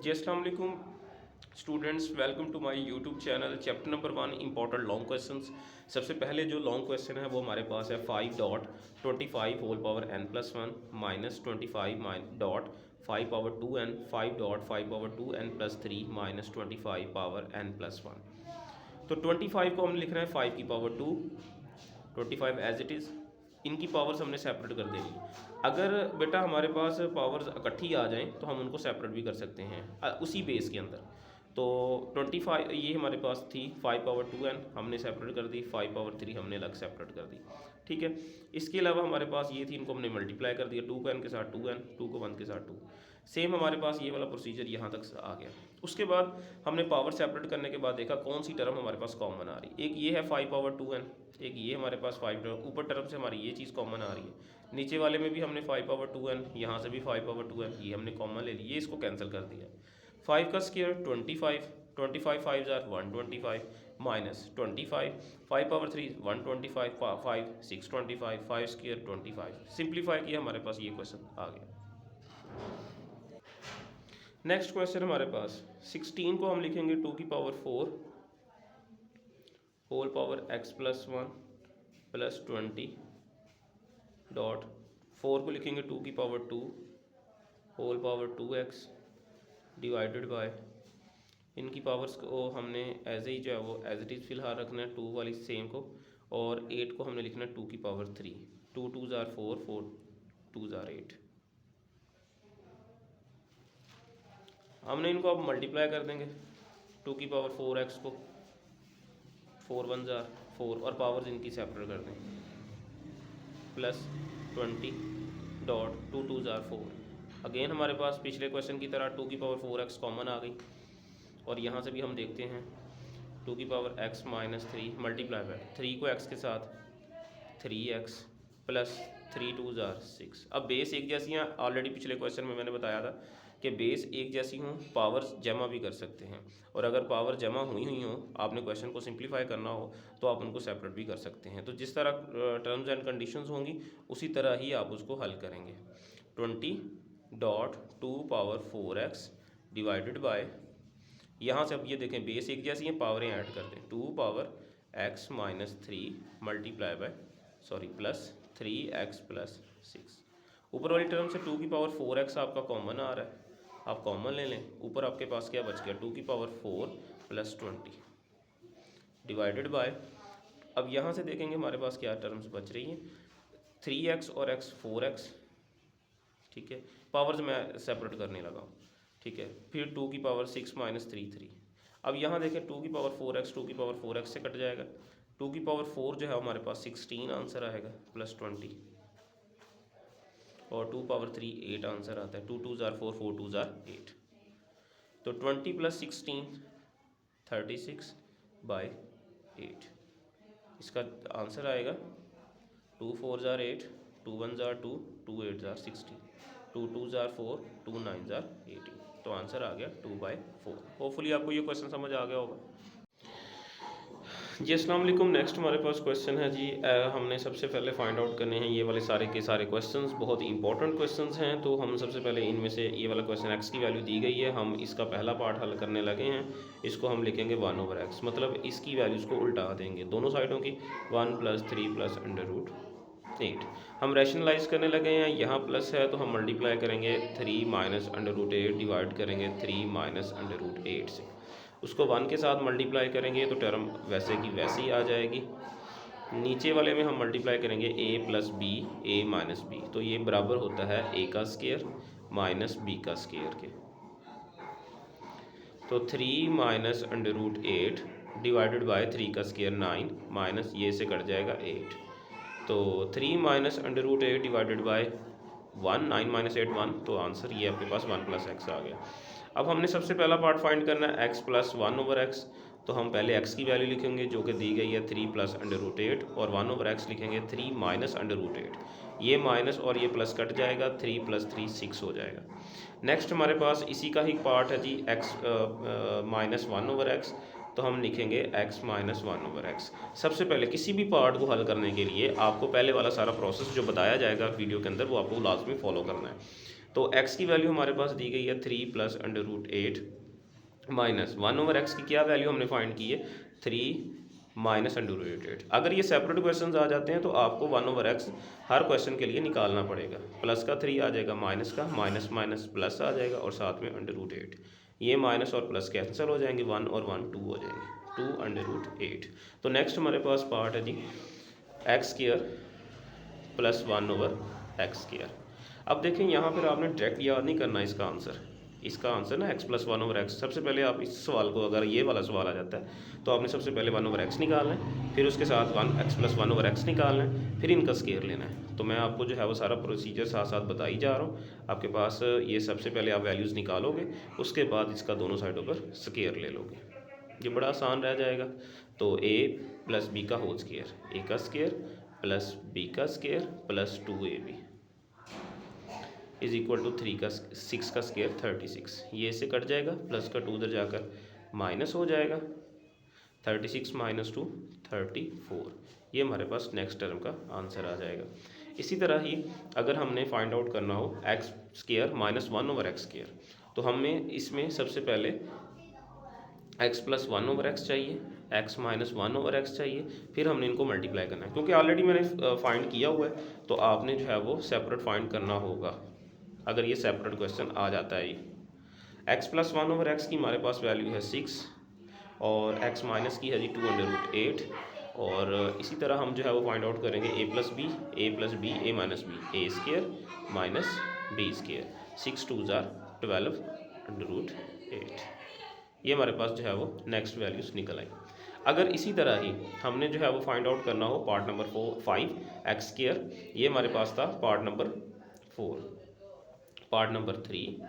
जी अस्सलाम वालेकुम students, welcome to my YouTube channel. Chapter number 1 important long questions. सबसे पहले जो लॉन्ग क्वेश्चन है वो हमारे पास है 5.25 whole power n plus 1 minus 25 dot 5 power 2n 5 dot 5 power 2n plus 3 minus 25 power n plus 1। तो 25 को हमने लिखना है 5 की पावर 2, 25 एज इट इज़। इनकी पावर्स हमने सेपरेट कर देनी। अगर बेटा हमारे पास पावर्स इकट्ठी आ जाएं तो हम उनको सेपरेट भी कर सकते हैं उसी बेस के अंदर। तो 25 ये हमारे पास थी 5 पावर 2n हमने सेपरेट कर दी, 5 पावर 3 हमने अलग सेपरेट कर दी। ठीक है, इसके अलावा हमारे पास ये थी, इनको हमने मल्टीप्लाई कर दिया, 2 को n के साथ 2n, 2 को 1 के साथ 2। सेम हमारे पास ये वाला प्रोसीजर यहाँ तक आ गया। उसके बाद हमने पावर सेपरेट करने के बाद देखा कौन सी टर्म हमारे पास कॉमन आ रही है। एक ये है 5 पावर 2n, एक ये हमारे पास 5 टर्म, ऊपर टर्म से हमारी ये चीज़ कॉमन आ रही है। नीचे वाले में भी हमने 5 पावर 2n, यहाँ से भी 5 पावर 2n, ये हमने कॉमन ले ली, ये इसको कैंसिल कर दिया। 5 का square 25, 25 5 jar 125 minus 25, 5 power 3 125, 5 625, 5 square 25। Simplify किया, हमारे पास ये क्वेश्चन आ गया। नेक्स्ट क्वेश्चन हमारे पास 16 को हम लिखेंगे 2 की power 4 whole power x plus 1 plus 20 dot 4 को लिखेंगे 2 की power 2 whole power 2x divided by, इनकी पावर्स को हमने एज ही जो है वो एज इट इज़ फिलहाल रखना है 2 वाली सेम को, और 8 को हमने लिखना है 2 की पावर 3। 2 2 jar 4, 4 2 jar 8। हमने इनको अब मल्टीप्लाई कर देंगे 2 की पावर 4x को, 4 1 जार 4, और पावर्स इनकी सेपरेट कर देंगे, प्लस 20 डॉट 2 2 जार 4। अगेन हमारे पास पिछले क्वेश्चन की तरह 2 की पावर 4x कॉमन आ गई, और यहाँ से भी हम देखते हैं 2 की power x minus 3 multiply by 3 को x के साथ 3x प्लस 3 2 जार 6। अब बेस एक जैसी हैं, ऑलरेडी पिछले क्वेश्चन में मैंने बताया था कि बेस एक जैसी हों पावर्स जमा भी कर सकते हैं, और अगर पावर जमा हुई हो, आपने क्वेश्चन को सिंप्लीफाई करना हो तो आप उनको सेपरेट भी कर सकते हैं। तो जिस तरह टर्म्स एंड कंडीशंस होंगी उसी तरह ही आप उसको हल करेंगे। 20 dot 2 power 4x divided by, यहाँ से अब ये देखें बेस एक जैसी हैं, पावरें ऐड कर दें, 2 power x minus 3 multiply by plus 3x plus 6। ऊपर वाली टर्म से 2 की पावर 4x आपका कॉमन आ रहा है, आप कॉमन ले लें। ऊपर आपके पास क्या बच गया, 2 की पावर 4 प्लस 20 डिवाइडेड बाय, अब यहाँ से देखेंगे हमारे पास क्या टर्म्स बच रही हैं, 3x और x 4x। ठीक है, पावर्स मैं सेपरेट करने लगा हूँ। ठीक है, फिर 2 की पावर 6 माइनस 3 3। अब यहाँ देखें 2 की पावर 4x 2 की पावर 4x से कट जाएगा, 2 की पावर 4 जो है हमारे पास 16 आंसर आएगा, प्लस 20, और 2 पावर 3 8 आंसर आता है। 2 2 जार 4, 4 2 जार 8। तो 20 प्लस 16 36 बाय 8, इसका आंसर आएगा 2 4 jar 8, 2 1 jar 2, 2 8 jar 16, 2 2 jar 4, 2 9 jar 18। तो आंसर आ गया 2/4। होपफुली आपको ये क्वेश्चन समझ आ गया होगा। जी अस्सलाम वालेकुम। नेक्स्ट हमारे पास क्वेश्चन है जी, हमने सबसे पहले फाइंड आउट करने हैं ये वाले सारे के सारे क्वेश्चंस, बहुत इंपॉर्टेंट क्वेश्चंस हैं। तो हम सबसे पहले इनमें से ये वाला क्वेश्चन x की वैल्यू दी गई है, हम इसका पहला पार्ट हल करने लगे हैं। इसको हम लिखेंगे 1/x, मतलब इसकी वैल्यूज़ को उल्टा देंगे दोनों साइडों की, 1 + 3 + √8। हम रैशनलाइज करने लगे हैं, यहाँ प्लस है तो हम मल्टीप्लाई करेंगे 3 माइनस √8 डिवाइड करेंगे 3 माइनस √8 से, उसको 1 के साथ मल्टीप्लाई करेंगे तो टर्म वैसे की वैसे ही आ जाएगी। नीचे वाले में हम मल्टीप्लाई करेंगे a + b a - b, तो ये बराबर होता है a का स्क्वायर माइनस b का स्क्वायर के। तो 3 माइनस √8 डिवाइडेड बाय 3 का स्क्वायर 9 माइनस ये से कट जाएगा 8। तो 3 माइनस √8 डिवाइडेड बाय 1, 9 माइनस 8 1, तो आंसर ये आपके पास 1 + x आ गया। अब हमने सबसे पहला पार्ट फाइंड करना है x + 1/x। तो हम पहले x की वैल्यू लिखेंगे जो कि दी गई है 3 + √8, और 1/x लिखेंगे 3 माइनस √8। ये माइनस और ये प्लस कट जाएगा, 3 + 3 6 हो जाएगा। नेक्स्ट हमारे पास इसी का ही पार्ट है जी, x माइनस 1/x। तो हम लिखेंगे x माइनस 1/x। सबसे पहले किसी भी पार्ट को हल करने के लिए आपको पहले वाला सारा प्रोसेस जो बताया जाएगा वीडियो के अंदर वो आपको लाजमी फॉलो करना है। तो x की वैल्यू हमारे पास दी गई है 3 plus under root 8 minus 1/x की क्या वैल्यू हमने फाइंड की है 3 माइनस अंडर रूट 8। अगर ये सेपरेट क्वेश्चन आ जाते हैं तो आपको 1/x हर क्वेश्चन के लिए निकालना पड़ेगा। प्लस का 3 आ जाएगा, माइनस का माइनस माइनस प्लस आ जाएगा और साथ में अंडर रूट 8। ये माइनस और प्लस कैंसिल हो जाएंगे, 1 और 1 2 हो जाएंगे, 2 अंडर रूट 8। तो नेक्स्ट हमारे पास पार्ट है जी एक्स स्क्वायर प्लस 1/x²। अब देखें यहाँ पर आपने डायरेक्ट याद नहीं करना इसका आंसर ना x प्लस 1/x। सबसे पहले आप इस सवाल को, अगर ये वाला सवाल आ जाता है तो आपने सबसे पहले 1/x निकालना है, फिर उसके साथ x प्लस 1/x निकालना है, फिर इनका स्केयर लेना है। तो मैं आपको जो है वो सारा प्रोसीजर साथ साथ बताई जा रहा हूँ। आपके पास ये सबसे पहले आप वैल्यूज़ निकालोगे, उसके बाद इसका दोनों साइडों पर स्केयर ले लोगे, ये बड़ा आसान रह जाएगा। तो a प्लस बी का होल स्केयर, a का स्केयर प्लस b का square plus 2ab is equal to 6 का स्केयर 36। ये इससे कट जाएगा, प्लस का 2 उधर जाकर माइनस हो जाएगा, 36 माइनस 2 34। ये हमारे पास नेक्स्ट टर्म का आंसर आ जाएगा। इसी तरह ही अगर हमने फाइंड आउट करना हो एक्स स्केयर माइनस 1/x², तो हमें इसमें सबसे पहले x प्लस 1/x चाहिए, x माइनस 1/x चाहिए, फिर हमने इनको मल्टीप्लाई करना है। क्योंकि ऑलरेडी मैंने फाइंड किया हुआ है तो आपने जो है वो सेपरेट फाइंड करना होगा अगर ये सेपरेट क्वेश्चन आ जाता है। ये x प्लस 1/x की हमारे पास वैल्यू है 6 और x माइनस की है जी 2 अंडर रूट 8। और इसी तरह हम जो है वो फाइंड आउट करेंगे a plus B a minus B a² minus b²। 6 2 ज़ार 12 अंडर रूट 8। ये हमारे पास जो है वो नेक्स्ट वैल्यूज़ निकल आई। अगर इसी तरह ही हमने जो है वो फाइंड आउट करना हो पार्ट नंबर 5 x², ये हमारे पास था पार्ट नंबर 4, पार्ट नंबर 3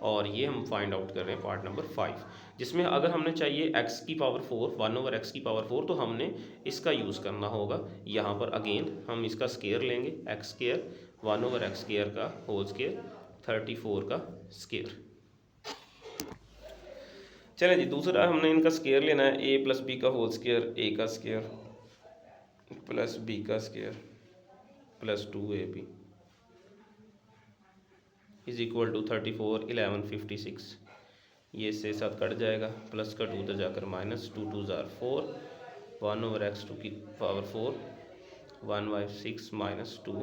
और ये हम फाइंड आउट कर रहे हैं पार्ट नंबर 5, जिसमें अगर हमने चाहिए x की पावर 4 1/x की पावर 4 तो हमने इसका यूज़ करना होगा। यहाँ पर अगेन हम इसका स्केयर लेंगे, x² 1/x² का होल स्केयर 34 का स्केयर। चलें जी, दूसरा हमने इनका स्केयर लेना है, a प्लस बी का होल स्केयर a का स्केयर प्लस b का square plus 2ab is equal to 34 11 56। ये से साथ कट जाएगा, प्लस का 2 उधर जाकर माइनस 2 2 ज़ार 4 1/x 2 की पावर 4 1/6 माइनस 2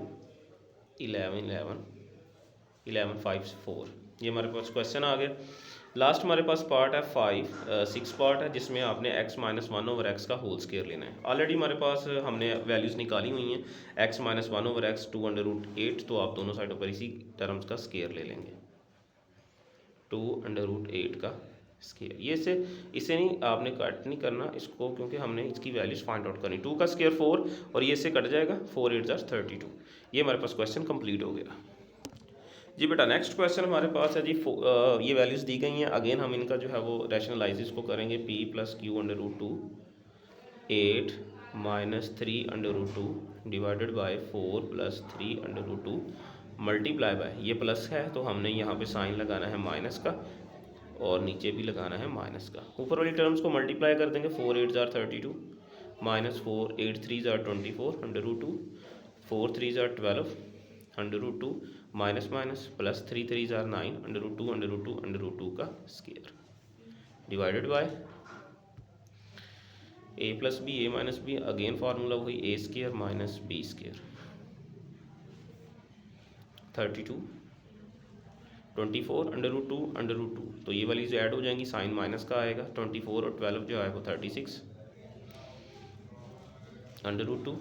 11 11 11 5 4। ये हमारे पास क्वेश्चन आ गया। लास्ट हमारे पास पार्ट है 6 पार्ट है, जिसमें आपने x माइनस 1/x का होल स्केयर लेना है। ऑलरेडी हमारे पास हमने वैल्यूज़ निकाली हुई हैं, x minus 1/x 2 under root 8। तो आप दोनों साइडों पर इसी टर्म्स का स्केयर ले लेंगे, 2 अंडर रूट 8 का स्केयर। ये इसे नहीं आपने कट नहीं करना इसको, क्योंकि हमने इसकी वैल्यूज़ फाइंड आउट करनी। 2 का स्केयर 4 और ये से कट जाएगा, 4 8 ज़ार 32। ये हमारे पास क्वेश्चन कंप्लीट हो गया जी। बेटा नेक्स्ट क्वेश्चन हमारे पास है जी, ये वैल्यूज़ दी गई हैं। अगेन हम इनका जो है वो रैशनलाइज को करेंगे, p plus Q under root 2 8 minus 3 under root 2 divided by 4 plus 3 under root 2 multiply by, ये प्लस है तो हमने यहाँ पे साइन लगाना है माइनस का और नीचे भी लगाना है माइनस का। ऊपर वाली टर्म्स को मल्टीप्लाई कर देंगे, 4 8 ज़ार 32 माइनस 4 8 3 ज़ार 24 अंडर रूट 2 4 3 ज़ार 12 under root 2 minus minus plus 3 3 ज़ार 9 under root 2 under root 2 under root 2 का square divided by a plus B a minus B, again formula वही a² minus b² 32 24 under root 2 under root 2। तो ये वाली जो add हो जाएंगी, साइन माइनस का आएगा, 24 और 12 जो है वो 36 अंडर रूट 2।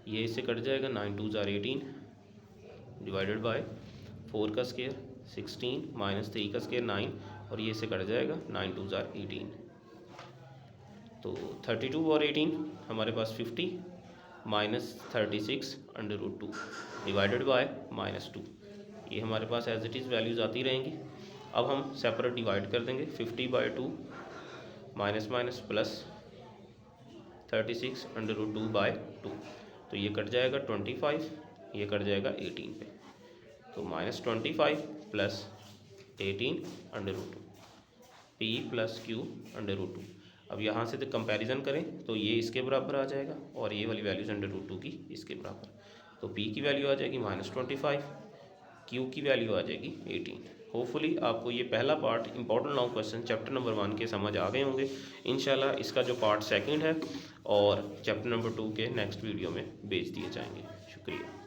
ये इससे कट जाएगा, 9 2 ज़ार 18 डिवाइडेड बाय 4 का स्केयर 16 माइनस 3 का स्केयर 9 और ये से कट जाएगा, 9 2 ज़ार 18। तो 32 और 18 हमारे पास 50 minus 36 under root 2 divided by minus 2। ये हमारे पास एज इट इज़ वैल्यूज़ आती रहेंगी। अब हम सेपरेट डिवाइड कर देंगे, 50/2 minus minus plus 36 under root 2/2। तो ये कट जाएगा 25, ये कट जाएगा 18 पे, तो minus 25 plus 18 under root 2 p plus q under root 2। अब यहाँ से तो कंपैरिजन करें तो ये इसके बराबर आ जाएगा और ये वाली वैल्यूज़ अंडर रूट 2 की इसके बराबर। तो p की वैल्यू आ जाएगी -25, क्यू की वैल्यू आ जाएगी 18। होपफुली आपको ये पहला part important noun question chapter number 1 के समझ आ गए होंगे। इंशाल्लाह इसका जो पार्ट सेकंड है और चैप्टर नंबर 2 के नेक्स्ट वीडियो में भेज दिए जाएंगे। शुक्रिया।